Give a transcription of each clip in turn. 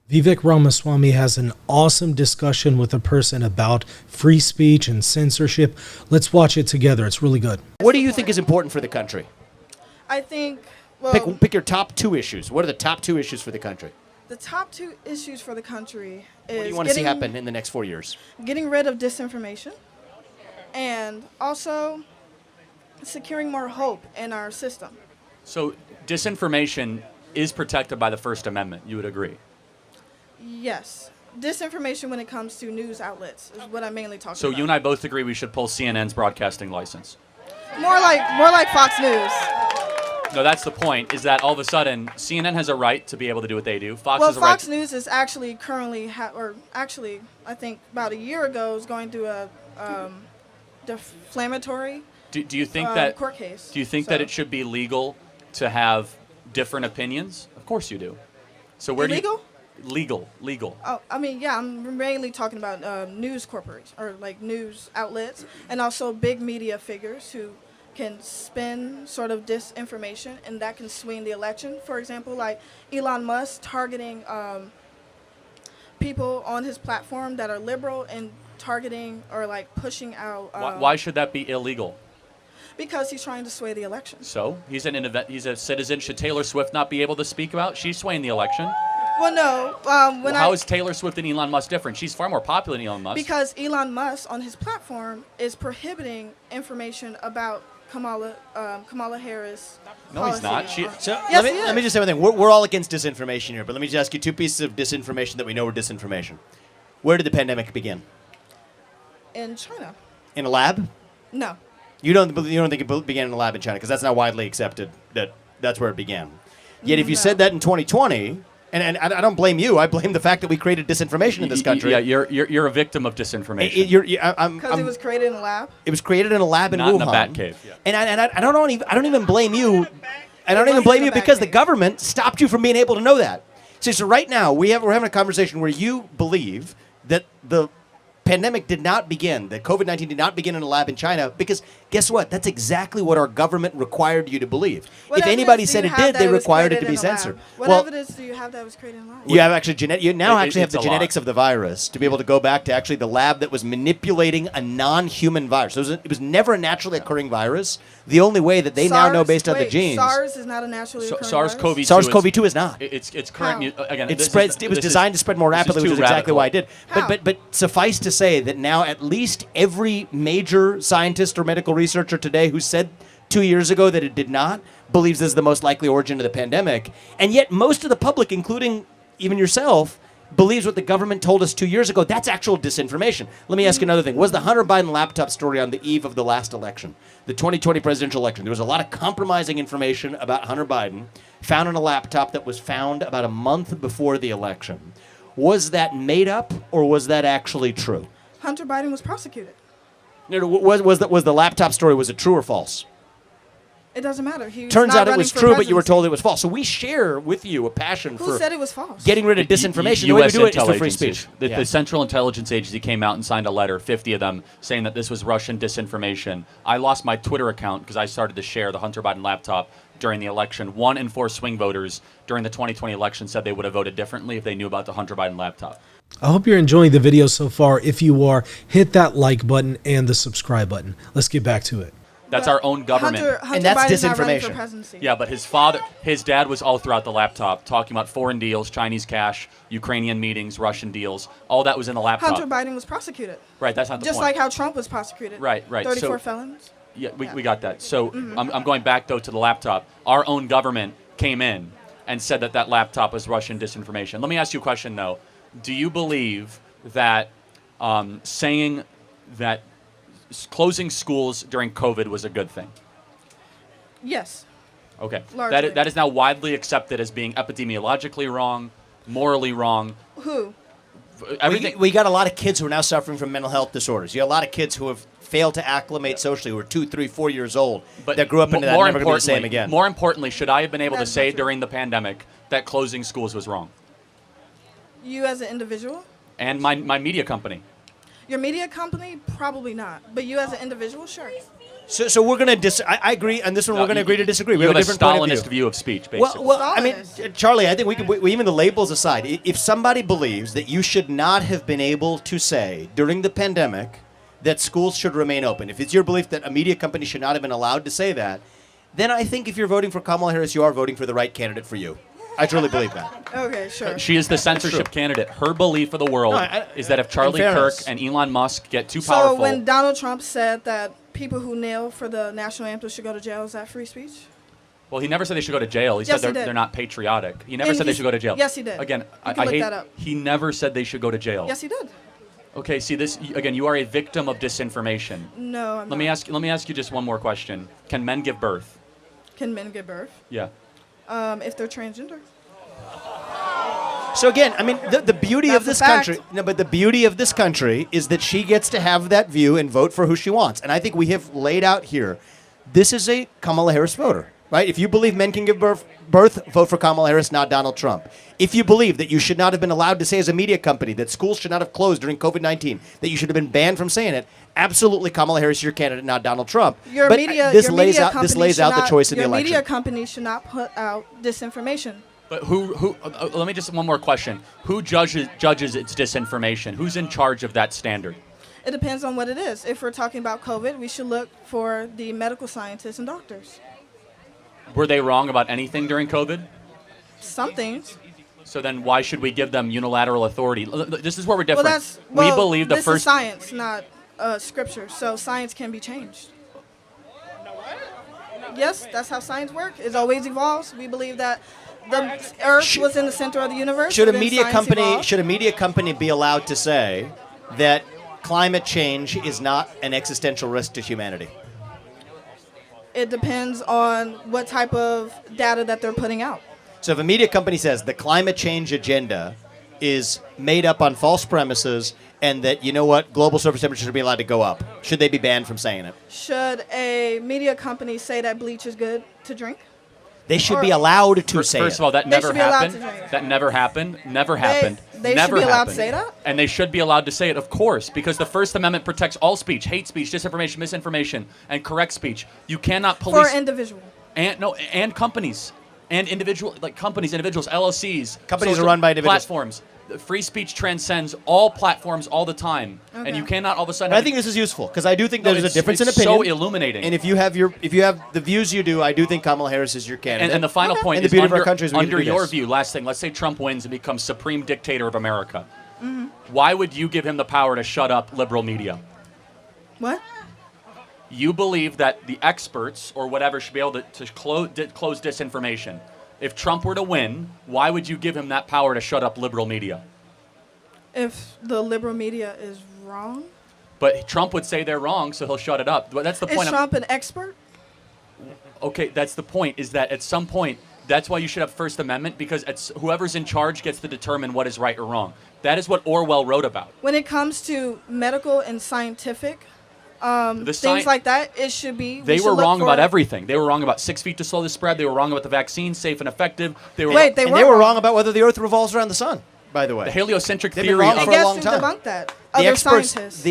Vivek Ramaswamy has an awesome discussion with a person about free speech and censorship. Let's watch it together. It's really good. What do you think is important for the country? I think, well, Pick your top two issues. What are the top two issues for the country? the top two issues for the country is What do you want to see happen in the next 4 years? getting rid of disinformation and also securing more hope in our system. So disinformation is protected by the First Amendment, you would agree? Yes. Disinformation when it comes to news outlets is what I'm mainly talking So about. you and I both agree we should pull CNN's broadcasting license. More like Fox News. No, that's the point, is that all of a sudden CNN has a right to be able to do what they do. Fox Well, has a right Fox News is actually currently, I think about a year ago, is going through a defamatory do you think that court case. Do you think that it should be legal to have different opinions? Of course you do. So where Illegal? do you legal. Oh, I mean, yeah, I'm mainly talking about news corporations or like news outlets and also big media figures who can spin sort of disinformation and that can swing the election. For example, like Elon Musk targeting people on his platform that are liberal and targeting or like pushing out. Why should that be illegal? Because he's trying to sway the election. So he's a citizen. Should Taylor Swift not be able to speak about? She's swaying the election. Well, no. How is Taylor Swift and Elon Musk different? She's far more popular than Elon Musk. Because Elon Musk on his platform is prohibiting information about Kamala Harris. No, he's not. So Yes, let me just say one thing. We're all against disinformation here, but let me just ask you two pieces of disinformation that we know are disinformation. Where did the pandemic begin? In China. In a lab? No. You don't think it began in a lab in China because that's not widely accepted that that's where it began. Yet if you No. said that in 2020, and I don't blame you, I blame the fact that we created disinformation in this country. Yeah, you're a victim of disinformation. Because it was created in a lab. It was created in a lab in Not Wuhan. in a bat cave. Yeah. And I don't even blame you. I don't even blame you because the government stopped you from being able to know that. So right now we're having a conversation where you believe that the pandemic did not begin, that COVID-19 did not begin in a lab in China, because guess what? That's exactly what our government required you to believe. What If anybody evidence do said you it have did, that they was required it to created be in a lab? censored. What Well, evidence do you have that was created in a lab? you have actually you now actually have it's the a genetics lot. of the virus to be able to go back to actually the lab that was manipulating a non-human virus. So it was never a naturally occurring virus. The only way that they now know based on the genes. SARS is not a naturally occurring SARS-CoV-2 virus? SARS-CoV-2 is not. It's current. How? Again, It spreads. It was designed to spread more rapidly, which is exactly why it did. How? But suffice to say that now at least every major scientist or medical researcher today who said 2 years ago that it did not believes this is the most likely origin of the pandemic, and yet most of the public, including even yourself, believes what the government told us 2 years ago. That's actual disinformation. Let me ask you another thing. Was the Hunter Biden laptop story on the eve of the last election, the 2020 presidential election? There was a lot of compromising information about Hunter Biden found on a laptop that was found about a month before the election. Was that made up or was that actually true? Hunter Biden was prosecuted. No, was the laptop story, was it true or false? It doesn't matter. He was Turns not out it running was for true, but you were presidency. told it was false. So we share with you a passion Who for said it was false? getting rid of disinformation. The way we U.S. do it is intel through free agencies. speech. The Yeah. Central Intelligence Agency came out and signed a letter, 50 of them, saying that this was Russian disinformation. I lost my Twitter account because I started to share the Hunter Biden laptop during the election. 1 in 4 swing voters during the 2020 election said they would have voted differently if they knew about the Hunter Biden laptop. I hope you're enjoying the video so far. If you are, hit that like button and the subscribe button. Let's get back to it. That's our own government. Hunter And that's Biden's not running for disinformation. presidency. Yeah, but his dad was all throughout the laptop talking about foreign deals, Chinese cash, Ukrainian meetings, Russian deals. All that was in the laptop. Hunter Biden was prosecuted. Right, that's not the Just point. like how Trump was prosecuted. Right. 34 So- felons. Yeah, we got that. So I'm going back, though, to the laptop. Our own government came in and said that that laptop was Russian disinformation. Let me ask you a question, though. Do you believe that saying that closing schools during COVID was a good thing? Yes. Okay. Largely. That is now widely accepted as being epidemiologically wrong, morally wrong. Who? Everything. We got a lot of kids who are now suffering from mental health disorders. You got a lot of kids who have failed to acclimate socially, who are 2, 3, 4 years old, that grew up into that and never going to be the same again. More importantly, should I have been able to That's say not true. during the pandemic that closing schools was wrong? You as an individual? And my media company. Your media company? Probably not. But you as an individual? Sure. So we're going to I agree on this one. No, we're going to agree to disagree. We You have a have a different point of Stalinist view. view of speech, basically. Well, I mean, Stalinist. Charlie, I think we even the labels aside, if somebody believes that you should not have been able to say during the pandemic that schools should remain open, if it's your belief that a media company should not have been allowed to say that, then I think if you're voting for Kamala Harris, you are voting for the right candidate for you. I truly believe that. Okay, sure. She is the censorship candidate. Her belief of the world is that if Charlie in Kirk fairness. and Elon Musk get too So powerful, when Donald Trump said that people who kneel for the national anthem should go to jail, is that free speech? well, he never said they should go to jail. He Yes, said he did. they're not patriotic. He never And said they he's- should go to jail. yes, he did. Again, You can I look hate. that up. He never said they should go to jail. Yes, he did. Okay, see this again. You are a victim of disinformation. No, I'm Let me ask you just one more question. Can men give birth? Can men give birth Yeah. if they're transgender? So again, I mean, the beauty of That's this a fact. country, no, but the beauty of this country is that she gets to have that view and vote for who she wants. And I think we have laid out here, this is a Kamala Harris voter, right? If you believe men can give birth, vote for Kamala Harris, not Donald Trump. If you believe that you should not have been allowed to say as a media company that schools should not have closed during COVID-19, that you should have been banned from saying it, absolutely Kamala Harris is your candidate, not Donald Trump. Your But media, this your lays media out company this lays should out the not- choice in the Your election. media company should not put out disinformation. But let me just one more question. Who judges its disinformation? Who's in charge of that standard? It depends on what it is. If we're talking about COVID, we should look for the medical scientists and doctors. Were they wrong about anything during COVID? Some things. So then why should we give them unilateral authority? This is where we're Well, different. well, we believe the this first is science, not scripture. So science can be changed. Yes, that's how science works. It always evolves. We believe that the Earth was in the center of the universe. Should a then media science company evolved. be allowed to say that climate change is not an existential risk to humanity? It depends on what type of data that they're putting out. So if a media company says the climate change agenda is made up on false premises and that, you know what, global surface temperatures should be allowed to go up, should they be banned from saying it? Should a media company say that bleach is good to drink? They should Or- be allowed to say First it. of all, that They never should be allowed happened. to drink. That never happened. Never happened. they should never be allowed to happened. say that? And they should be allowed to say it, of course, because the First Amendment protects all speech, hate speech, disinformation, misinformation, and correct speech. You cannot For police an individual. and companies and individuals, LLCs. Companies are social run by individuals. Platforms. The free speech transcends all platforms all the time, and Okay. you cannot all of a sudden. I think this is useful because I do think No, there's a it's- difference in it's opinion. so illuminating. And if you have the views you do, I do think Kamala Harris is your candidate. And the final Okay. point And the is beauty of our under, country is we get to under do your this. view, last thing, let's say Trump wins and becomes supreme dictator of America. Mm-hmm. Why would you give him the power to shut up liberal media? What? You believe that the experts or whatever should be able to close disinformation. If Trump were to win, why would you give him that power to shut up liberal media? If the liberal media is wrong? But Trump would say they're wrong, so he'll shut it up. But that's the Is point. Trump an expert? Okay, that's the point, is that at some point, that's why you should have First Amendment, because whoever's in charge gets to determine what is right or wrong. That is what Orwell wrote about. When it comes to medical and scientific things sci- like that, it should be. They we should were look wrong about for- everything. They were wrong about 6 feet to slow the spread. They were wrong about the vaccine, safe and effective. They were Wait, they and were they were wrong. wrong about whether the Earth revolves around the sun, by the way. the heliocentric They've been theory wrong of for And a guess long who time. debunked that? The Other experts, scientists.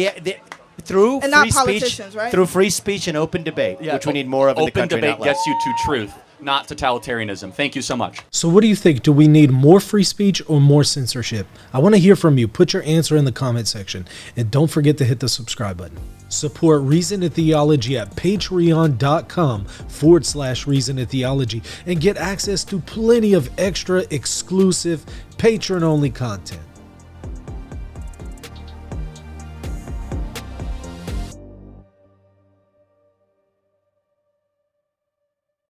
through And not free speech, politicians, right? through free speech and open debate, which we need more of in the open country. debate not less. gets you to truth, not totalitarianism. Thank you so much. So what do you think? Do we need more free speech or more censorship? I want to hear from you. Put your answer in the comment section. And don't forget to hit the subscribe button. Support Reason and Theology at patreon.com/Reason and Theology and get access to plenty of extra exclusive patron-only content.